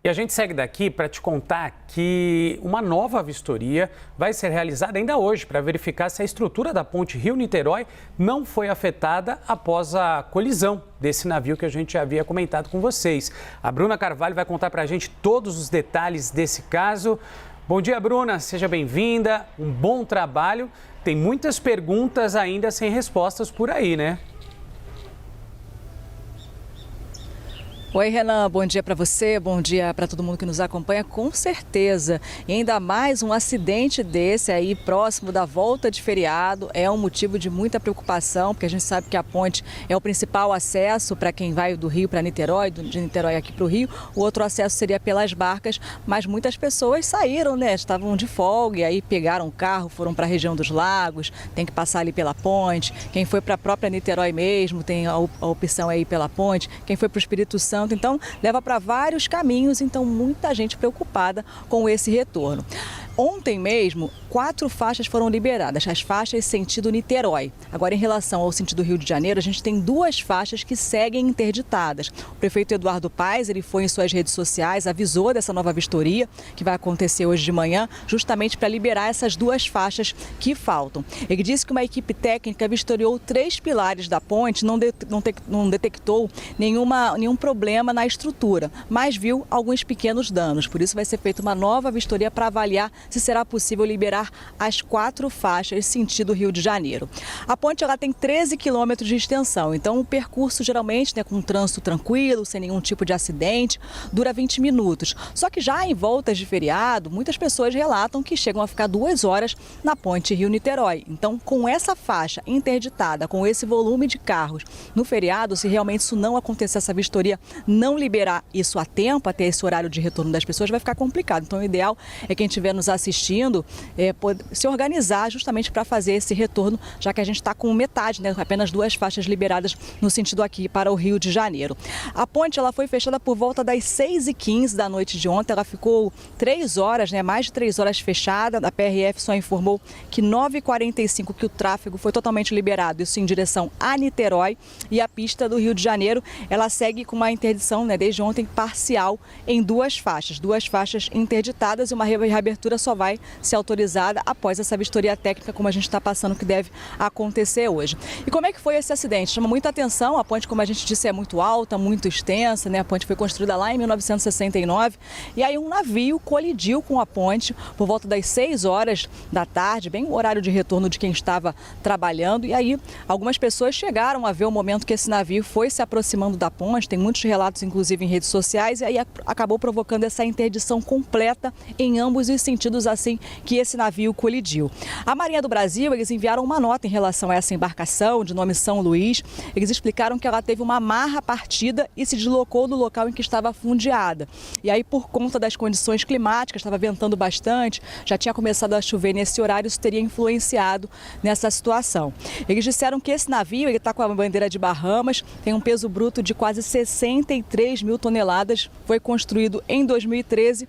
E a gente segue daqui para te contar que uma nova vistoria vai ser realizada ainda hoje para verificar se a estrutura da ponte Rio-Niterói não foi afetada após a colisão desse navio que a gente já havia comentado com vocês. A Bruna Carvalho vai contar para a gente todos os detalhes desse caso. Bom dia, Bruna, seja bem-vinda, um bom trabalho. Tem muitas perguntas ainda sem respostas por aí, né? Oi, Renan, bom dia para você, bom dia para todo mundo que nos acompanha, com certeza. E ainda mais um acidente desse aí próximo da volta de feriado é um motivo de muita preocupação, porque a gente sabe que a ponte é o principal acesso para quem vai do Rio para Niterói, de Niterói aqui para o Rio. O outro acesso seria pelas barcas, mas muitas pessoas saíram, né? Estavam de folga e aí pegaram o carro, foram para a região dos lagos, tem que passar ali pela ponte. Quem foi para a própria Niterói mesmo tem a opção aí pela ponte. Quem foi para o Espírito Santo, então leva para vários caminhos, então muita gente preocupada com esse retorno. Ontem mesmo, 4 faixas foram liberadas, as faixas sentido Niterói. Agora, em relação ao sentido Rio de Janeiro, a gente tem 2 faixas que seguem interditadas. O prefeito Eduardo Paes, ele foi em suas redes sociais, avisou dessa nova vistoria que vai acontecer hoje de manhã, justamente para liberar essas 2 faixas que faltam. Ele disse que uma equipe técnica vistoriou 3 pilares da ponte, não detectou nenhum problema na estrutura, mas viu alguns pequenos danos. Por isso vai ser feita uma nova vistoria para avaliar se será possível liberar as 4 faixas sentido Rio de Janeiro. A ponte ela tem 13 quilômetros de extensão, então o percurso geralmente, né, com um trânsito tranquilo, sem nenhum tipo de acidente, dura 20 minutos. Só que já em voltas de feriado, muitas pessoas relatam que chegam a ficar 2 horas na ponte Rio-Niterói. Então, com essa faixa interditada, com esse volume de carros no feriado, se realmente isso não acontecer, essa vistoria não liberar isso a tempo, até esse horário de retorno das pessoas, vai ficar complicado. Então, o ideal é quem estiver nos assistindo se organizar justamente para fazer esse retorno, já que a gente está com metade, né, apenas 2 faixas liberadas no sentido aqui para o Rio de Janeiro. A ponte ela foi fechada por volta das 6h15 da noite de ontem, ela ficou 3 horas, né, mais de 3 horas fechada. A PRF só informou que 9h45 que o tráfego foi totalmente liberado, isso em direção a Niterói, e a pista do Rio de Janeiro, ela segue com uma interdição, né, desde ontem parcial em 2 faixas interditadas, e uma reabertura só vai ser autorizada após essa vistoria técnica, como a gente está passando, que deve acontecer hoje. E como é que foi esse acidente? Chama muita atenção, a ponte, como a gente disse, é muito alta, muito extensa, né? A ponte foi construída lá em 1969, e aí um navio colidiu com a ponte por volta das 6 horas da tarde, bem o horário de retorno de quem estava trabalhando, e aí algumas pessoas chegaram a ver o momento que esse navio foi se aproximando da ponte, tem muitos relatos, inclusive em redes sociais, e aí acabou provocando essa interdição completa em ambos os sentidos, assim que esse navio colidiu. A Marinha do Brasil, eles enviaram uma nota em relação a essa embarcação de nome São Luís. Eles explicaram que ela teve uma amarra partida e se deslocou do local em que estava fundeada. E aí, por conta das condições climáticas, estava ventando bastante, já tinha começado a chover nesse horário, isso teria influenciado nessa situação. Eles disseram que esse navio, ele está com a bandeira de Bahamas, tem um peso bruto de quase 63 mil toneladas, foi construído em 2013,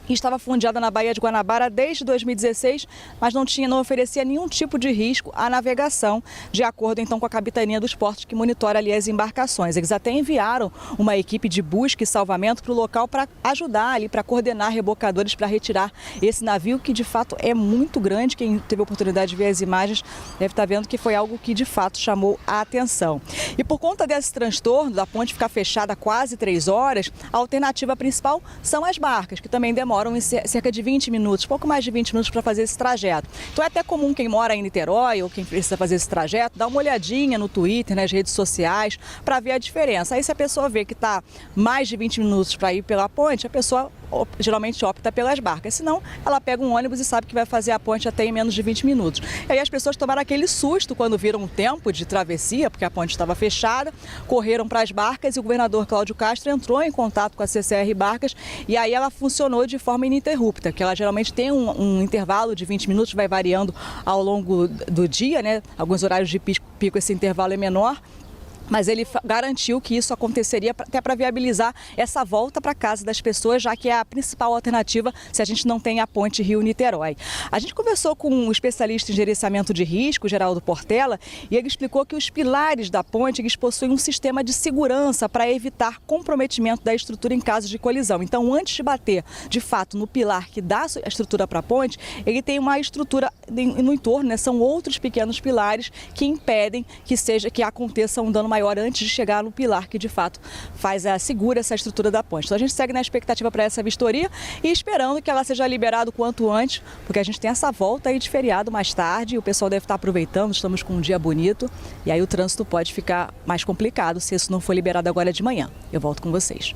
e estava fundeada na Baía de Guanabara desde 2016, mas não oferecia nenhum tipo de risco à navegação, de acordo então com a Capitania dos Portos, que monitora ali as embarcações. Eles até enviaram uma equipe de busca e salvamento para o local para ajudar ali, para coordenar rebocadores para retirar esse navio, que de fato é muito grande. Quem teve a oportunidade de ver as imagens deve estar vendo que foi algo que de fato chamou a atenção. E por conta desse transtorno, da ponte ficar fechada quase 3 horas, a alternativa principal são as barcas, que também demoram em cerca de 20 minutos, pouco mais de 20 minutos para fazer esse trajeto. Então é até comum quem mora em Niterói ou quem precisa fazer esse trajeto, dar uma olhadinha no Twitter, nas redes sociais, para ver a diferença. Aí se a pessoa vê que está mais de 20 minutos para ir pela ponte, a pessoa geralmente opta pelas barcas, senão ela pega um ônibus e sabe que vai fazer a ponte até em menos de 20 minutos. E aí as pessoas tomaram aquele susto quando viram o tempo de travessia, porque a ponte estava fechada, correram para as barcas e o governador Cláudio Castro entrou em contato com a CCR Barcas, e aí ela funcionou de forma ininterrupta, que ela geralmente tem um intervalo de 20 minutos, vai variando ao longo do dia, né? Alguns horários de pico esse intervalo é menor. Mas ele garantiu que isso aconteceria até para viabilizar essa volta para casa das pessoas, já que é a principal alternativa se a gente não tem a ponte Rio-Niterói. A gente conversou com um especialista em gerenciamento de risco, Geraldo Portela, e ele explicou que os pilares da ponte eles possuem um sistema de segurança para evitar comprometimento da estrutura em caso de colisão. Então, antes de bater, de fato, no pilar que dá a estrutura para a ponte, ele tem uma estrutura no entorno, né? São outros pequenos pilares que impedem que aconteça um dano maior antes de chegar no pilar que de fato segura essa estrutura da ponte. Então a gente segue na expectativa para essa vistoria e esperando que ela seja liberada o quanto antes, porque a gente tem essa volta aí de feriado mais tarde e o pessoal deve estar aproveitando, estamos com um dia bonito e aí o trânsito pode ficar mais complicado se isso não for liberado agora de manhã. Eu volto com vocês.